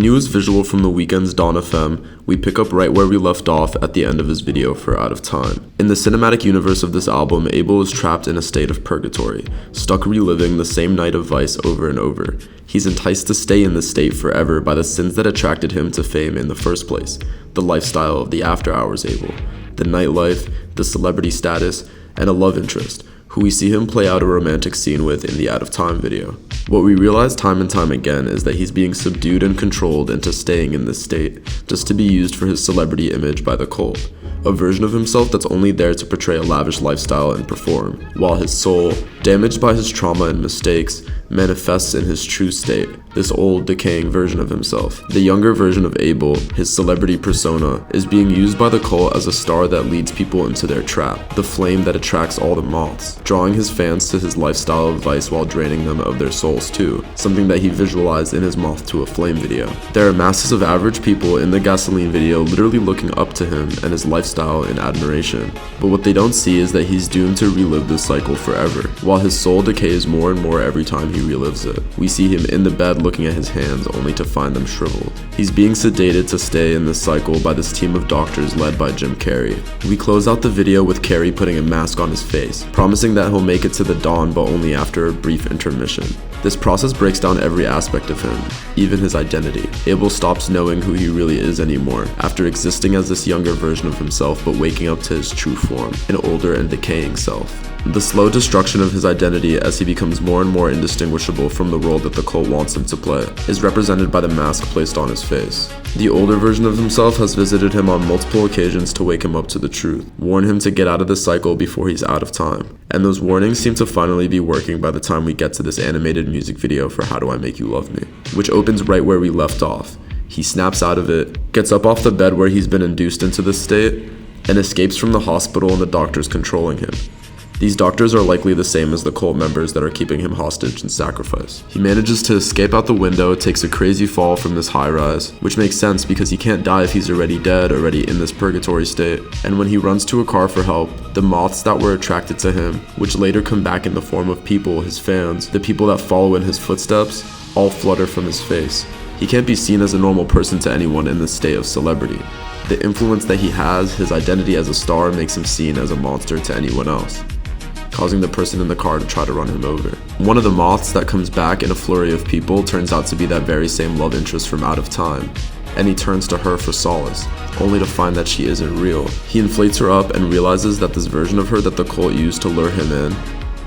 continuous visual from the Weeknd's Dawn FM, we pick up right where we left off at the end of his video for Out of Time. In the cinematic universe of this album, Abel is trapped in a state of purgatory, stuck reliving the same night of vice over and over. He's enticed to stay in this state forever by the sins that attracted him to fame in the first place, the lifestyle of the after hours Abel, the nightlife, the celebrity status, and a love interest, who we see him play out a romantic scene with in the Out of Time video. What we realize time and time again is that he's being subdued and controlled into staying in this state, just to be used for his celebrity image by the cult, a version of himself that's only there to portray a lavish lifestyle and perform, while his soul, damaged by his trauma and mistakes, manifests in his true state, this old, decaying version of himself. The younger version of Abel, his celebrity persona, is being used by the cult as a star that leads people into their trap, the flame that attracts all the moths, drawing his fans to his lifestyle of vice while draining them of their souls too, something that he visualized in his Moth to a Flame video. There are masses of average people in the Gasoline video literally looking up to him and his lifestyle in admiration, but what they don't see is that he's doomed to relive this cycle forever, while his soul decays more and more every time he relives it. We see him in the bed looking at his hands only to find them shriveled. He's being sedated to stay in this cycle by this team of doctors led by Jim Carrey. We close out the video with Carrey putting a mask on his face, promising that he'll make it to the dawn but only after a brief intermission. This process breaks down every aspect of him, even his identity. Abel stops knowing who he really is anymore, after existing as this younger version of himself but waking up to his true form, an older and decaying self. The slow destruction of his identity as he becomes more and more indistinguishable from the role that the cult wants him to play is represented by the mask placed on his face. The older version of himself has visited him on multiple occasions to wake him up to the truth, warn him to get out of the cycle before he's out of time, and those warnings seem to finally be working by the time we get to this animated music video for How Do I Make You Love Me, which opens right where we left off. He snaps out of it, gets up off the bed where he's been induced into this state, and escapes from the hospital and the doctors controlling him. These doctors are likely the same as the cult members that are keeping him hostage and sacrifice. He manages to escape out the window, takes a crazy fall from this high rise, which makes sense because he can't die if he's already dead, already in this purgatory state. And when he runs to a car for help, the moths that were attracted to him, which later come back in the form of people, his fans, the people that follow in his footsteps, all flutter from his face. He can't be seen as a normal person to anyone in this state of celebrity. The influence that he has, his identity as a star, makes him seen as a monster to anyone else, causing the person in the car to try to run him over. One of the moths that comes back in a flurry of people turns out to be that very same love interest from Out of Time, and he turns to her for solace, only to find that she isn't real. He inflates her up and realizes that this version of her that the cult used to lure him in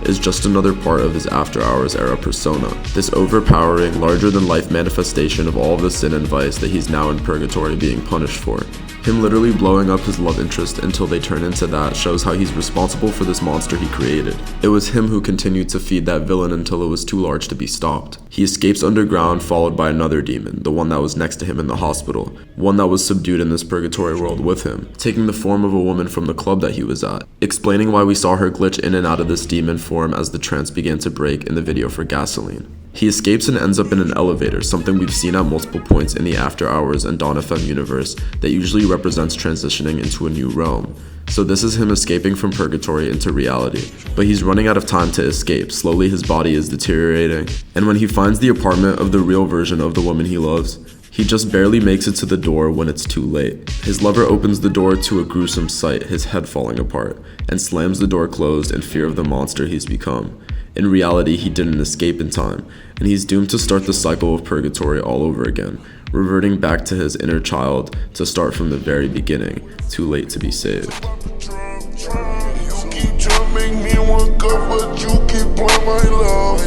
is just another part of his After Hours era persona, this overpowering, larger-than-life manifestation of all of the sin and vice that he's now in purgatory being punished for. Him literally blowing up his love interest until they turn into that shows how he's responsible for this monster he created. It was him who continued to feed that villain until it was too large to be stopped. He escapes underground, followed by another demon, the one that was next to him in the hospital, one that was subdued in this purgatory world with him, taking the form of a woman from the club that he was at, explaining why we saw her glitch in and out of this demon form as the trance began to break in the video for Gasoline. He escapes and ends up in an elevator, something we've seen at multiple points in the After Hours and Dawn FM universe that usually represents transitioning into a new realm. So this is him escaping from purgatory into reality, but he's running out of time to escape. Slowly his body is deteriorating, and when he finds the apartment of the real version of the woman he loves, he just barely makes it to the door when it's too late. His lover opens the door to a gruesome sight, his head falling apart, and slams the door closed in fear of the monster he's become. In reality, he didn't escape in time, and he's doomed to start the cycle of purgatory all over again, reverting back to his inner child to start from the very beginning, too late to be saved. You keep trying to make me wake up, but you keep playing my love.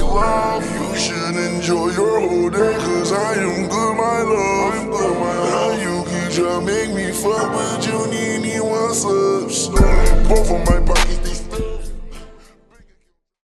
You should enjoy your whole day, cause I am good, my love. Now you keep trying to make me fuck, but you need me one subs. Both of my pockets.